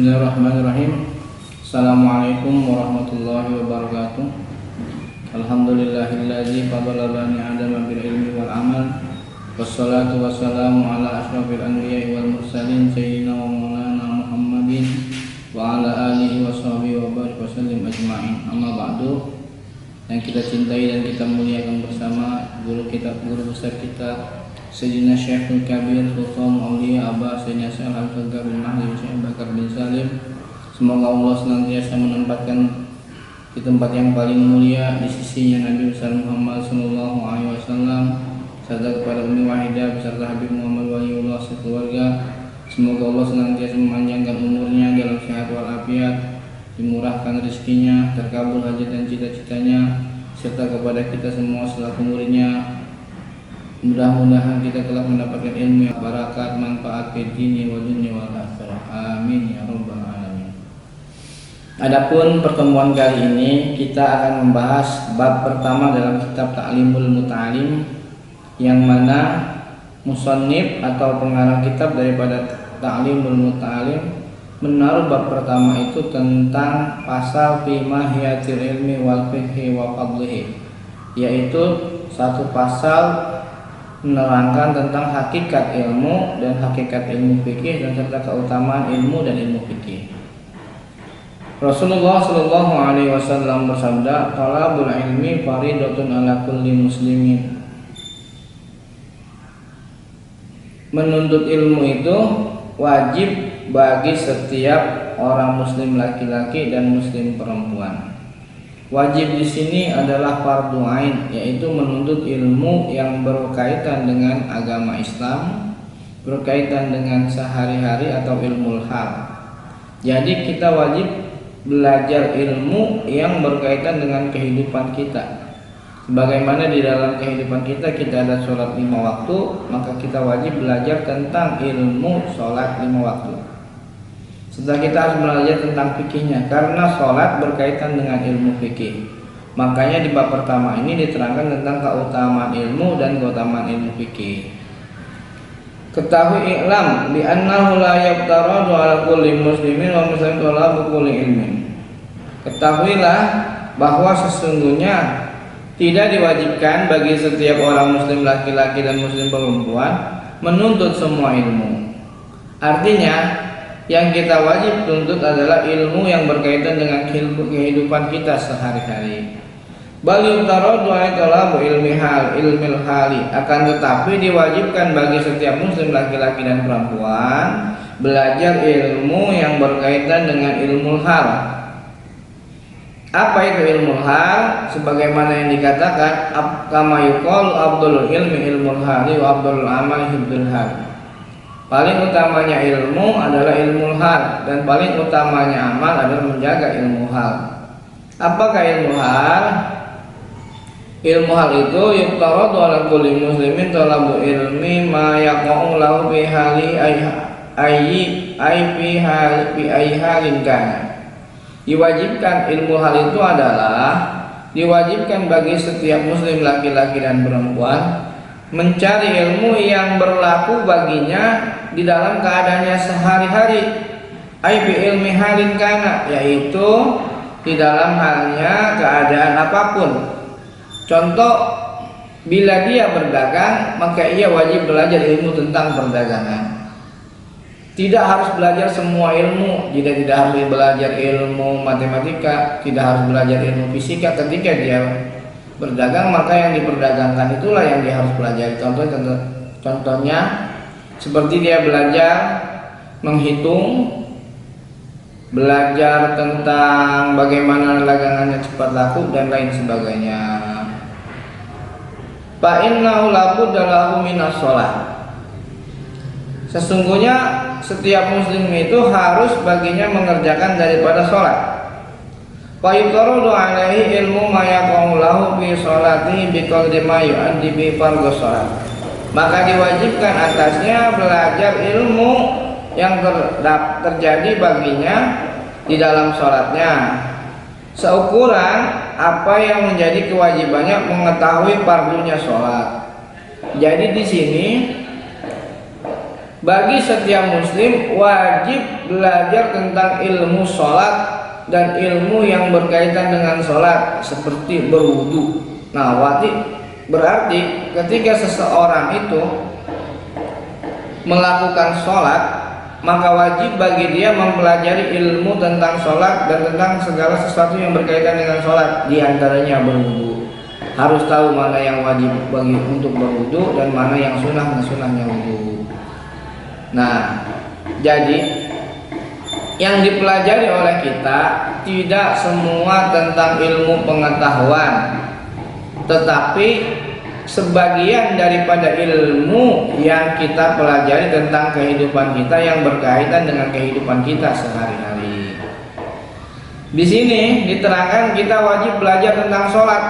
Bismillahirrahmanirrahim. Assalamualaikum warahmatullahi wabarakatuh. Alhamdulillahilladzi fadala bani Adam bil ilmi wal amal. Wassalatu wassalamu ala asyrafil anbiya'i wal mursalin sayyidina wa maulana Muhammadin wa ala alihi wa sahbihi wa barik wa sallim ajma'in. Amma ba'du. Yang kita cintai dan kita muliakan bersama guru besar kita Sayyidina Syekhul Kabir Sultan Aulia Abah Sayyidina Syekh Al-Fagar bin Mahdi Syekh Bakar bin Salim. Semoga Allah senantiasa menempatkan di tempat yang paling mulia di sisinya Nabi besar Muhammad sallallahu alaihi wasallam serta kepada Umi Wahidah beserta Habib Muhammad Waliullah sekeluarga. Semoga Allah senantiasa memanjangkan umurnya dalam sehat walafiat, dimurahkan rezekinya, terkabul hajat dan cita-citanya, serta kepada kita semua selaku muridnya. Mudah-mudahan kita telah mendapatkan ilmu yang barakat, manfaat fi dini wa dunya wal akhirah. Amin ya rabbal alamin. Adapun pertemuan kali ini kita akan membahas bab pertama dalam kitab Ta'limul Muta'alim, yang mana musannif atau pengarang kitab daripada Ta'limul Muta'alim menaruh bab pertama itu tentang pasal fi mahiyatil ilmi wal fiqhi wa fadlihi, yaitu satu pasal menerangkan tentang hakikat ilmu dan hakikat ilmu fikih dan serta keutamaan ilmu dan ilmu fikih. Rasulullah Shallallahu Alaihi Wasallam bersabda, "Talabul ilmi faridatun ala kulli muslimin." Menuntut ilmu itu wajib bagi setiap orang muslim laki-laki dan muslim perempuan. Wajib di sini adalah fardhu ain, yaitu menuntut ilmu yang berkaitan dengan agama Islam, berkaitan dengan sehari-hari atau ilmu hal. Jadi kita wajib belajar ilmu yang berkaitan dengan kehidupan kita. Sebagaimana di dalam kehidupan kita ada sholat 5 waktu, maka kita wajib belajar tentang ilmu sholat 5 waktu. Setelah kita harus belajar tentang fikihnya, karena sholat berkaitan dengan ilmu fikih. Makanya di bab pertama ini diterangkan tentang keutamaan ilmu dan keutamaan ilmu fikih. Ketahui i'lam bi annahu la yaftaradu ala kulli muslimin wa muslimin talabu kulli ilmin. Ketahuilah bahwa sesungguhnya tidak diwajibkan bagi setiap orang muslim laki-laki dan muslim perempuan menuntut semua ilmu. Artinya yang kita wajib tuntut adalah ilmu yang berkaitan dengan kehidupan kita sehari-hari. Bal yuftaradu talabu ilmil hali, akan tetapi diwajibkan bagi setiap muslim laki-laki dan perempuan belajar ilmu yang berkaitan dengan ilmu hal. Apa itu ilmu hal? Sebagaimana yang dikatakan, kama yuqalu afdhalul ilmi ilmul hali wa afdhalul amali hifdzul hal. Paling utamanya ilmu adalah ilmu hal, dan paling utamanya amal adalah menjaga ilmu hal. Apakah ilmu hal? Ilmu hal itu yuftaradu ala kulli muslimin talabu ilmi ma yaqa'u lahu fi hali fi halin kana. Diwajibkan ilmu hal itu adalah diwajibkan bagi setiap muslim laki-laki dan perempuan mencari ilmu yang berlaku baginya di dalam keadaannya sehari-hari. Bi ilmi halin kana, yaitu di dalam halnya keadaan apapun. Contoh, bila dia berdagang, maka ia wajib belajar ilmu tentang perdagangan. Tidak harus belajar semua ilmu. Jika tidak harus belajar ilmu matematika, tidak harus belajar ilmu fisika ketika dia berdagang, maka yang diperdagangkan itulah yang dia harus pelajari. Contohnya seperti dia belajar menghitung, belajar tentang bagaimana dagangannya cepat laku dan lain sebagainya. Fa innahu la budda lahu minas shalah. Sesungguhnya setiap muslim itu harus baginya mengerjakan daripada sholat. Fa yuqarradu alaihi ilmu ma yaqa'u lahu fi sholati bi qadri ma yu'addi bi fardhu sholat. Maka diwajibkan atasnya belajar ilmu yang terjadi baginya di dalam sholatnya, seukuran apa yang menjadi kewajibannya mengetahui fardunya sholat. Jadi di sini Bagi setiap muslim wajib belajar tentang ilmu sholat dan ilmu yang berkaitan dengan sholat seperti berwudu. Nah, berarti ketika seseorang itu melakukan sholat, maka wajib bagi dia mempelajari ilmu tentang sholat dan tentang segala sesuatu yang berkaitan dengan sholat, diantaranya berwudu. Harus tahu mana yang wajib bagi untuk berwudu dan mana yang sunnahnya wudu. Nah, jadi yang dipelajari oleh kita tidak semua tentang ilmu pengetahuan, tetapi sebagian daripada ilmu yang kita pelajari tentang kehidupan kita yang berkaitan dengan kehidupan kita sehari-hari. Di sini diterangkan kita wajib belajar tentang sholat,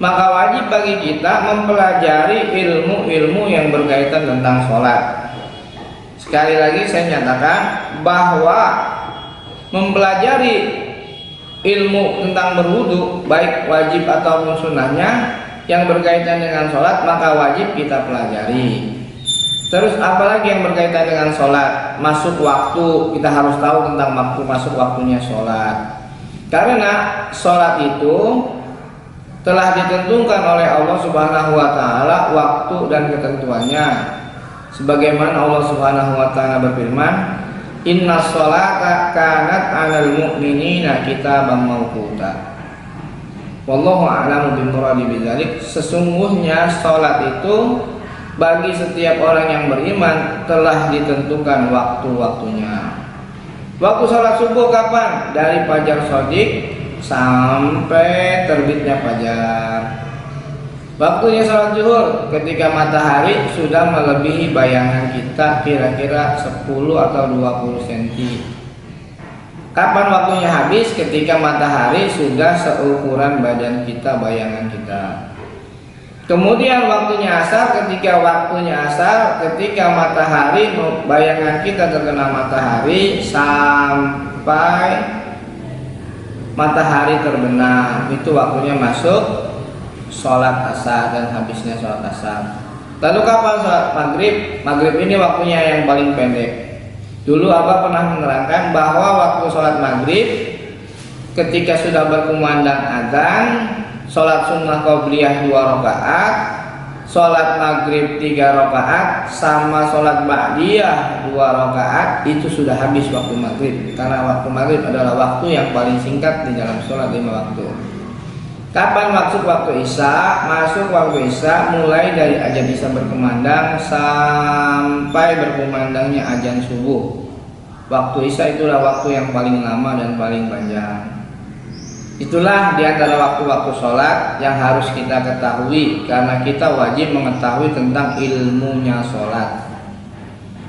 maka wajib bagi kita mempelajari ilmu-ilmu yang berkaitan tentang sholat. Sekali lagi saya nyatakan bahwa mempelajari ilmu tentang berwudu, baik wajib ataupun sunnahnya yang berkaitan dengan sholat, maka wajib kita pelajari. Terus apalagi yang berkaitan dengan sholat, masuk waktu, kita harus tahu tentang waktu masuk waktunya sholat. Karena sholat itu telah ditentukan oleh Allah Subhanahu wa Ta'ala waktu dan ketentuannya. Sebagaimana Allah Subhanahu wa Ta'ala berfirman, "Inna sholata kanat 'alal mu'minina kitaban mawquta." Wallahu a'lamu bimuradi bidzalik. Sesungguhnya sholat itu bagi setiap orang yang beriman telah ditentukan waktu-waktunya. Waktu sholat subuh kapan? Dari fajar shadiq sampai terbitnya fajar. Waktunya sholat zuhur ketika matahari sudah melebihi bayangan kita kira-kira 10 atau 20 cm. Kapan waktunya habis? Ketika matahari sudah seukuran badan kita, bayangan kita. Kemudian waktunya asar, ketika matahari, bayangan kita terkena matahari sampai matahari terbenam, itu waktunya masuk sholat asar dan habisnya sholat asar. Lalu kapan sholat maghrib? Maghrib ini waktunya yang paling pendek. Dulu Abah pernah menerangkan bahwa waktu sholat maghrib ketika sudah berkumandang adzan, sholat sunnah qobliyah 2 rakaat, sholat maghrib 3 rakaat, sama sholat ba'diyah 2 rakaat, itu sudah habis waktu maghrib. Karena waktu maghrib adalah waktu yang paling singkat di dalam sholat 5 waktu. Kapan masuk waktu isya? Masuk waktu isya mulai dari azan isya berkumandang sampai berkumandangnya azan subuh. Waktu isya itulah waktu yang paling lama dan paling panjang. Itulah diantara waktu-waktu sholat yang harus kita ketahui, karena kita wajib mengetahui tentang ilmunya sholat.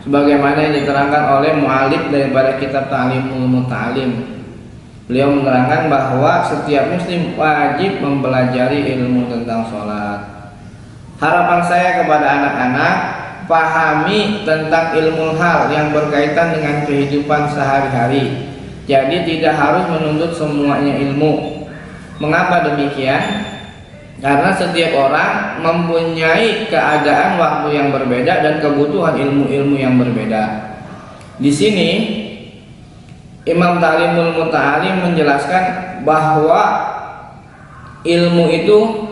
Sebagaimana yang diterangkan oleh mu'alif daripada kitab Ta'limul Muta'alim. Beliau menerangkan bahwa setiap muslim wajib mempelajari ilmu tentang sholat. Harapan saya kepada anak-anak, pahami tentang ilmu hal yang berkaitan dengan kehidupan sehari-hari. Jadi tidak harus menuntut semuanya ilmu. Mengapa demikian? Karena setiap orang mempunyai keadaan waktu yang berbeda dan kebutuhan ilmu-ilmu yang berbeda. Di sini Imam Ta'limul Muta'alim menjelaskan bahwa ilmu itu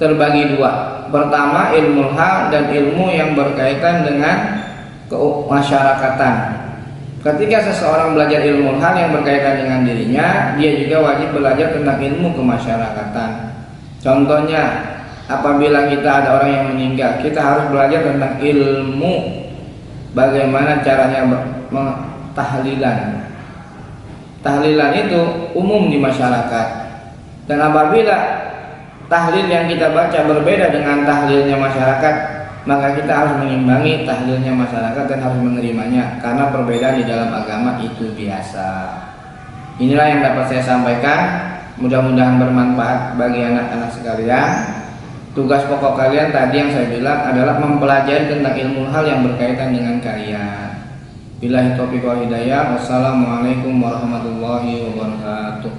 terbagi 2. Pertama, ilmu hal dan ilmu yang berkaitan dengan kemasyarakatan. Ketika seseorang belajar ilmu hal yang berkaitan dengan dirinya, dia juga wajib belajar tentang ilmu kemasyarakatan. Contohnya, apabila kita ada orang yang meninggal, kita harus belajar tentang ilmu bagaimana caranya tahlilan. Tahlilan itu umum di masyarakat. Dan apabila tahlil yang kita baca berbeda dengan tahlilnya masyarakat, maka kita harus mengimbangi tahlilnya masyarakat dan harus menerimanya, karena perbedaan di dalam agama itu biasa. Inilah yang dapat saya sampaikan. Mudah-mudahan bermanfaat bagi anak-anak sekalian. Tugas pokok kalian tadi yang saya bilang adalah mempelajari tentang ilmu hal yang berkaitan dengan kalian. Billahi taufiq wal hidayah. Wassalamualaikum warahmatullahi wabarakatuh.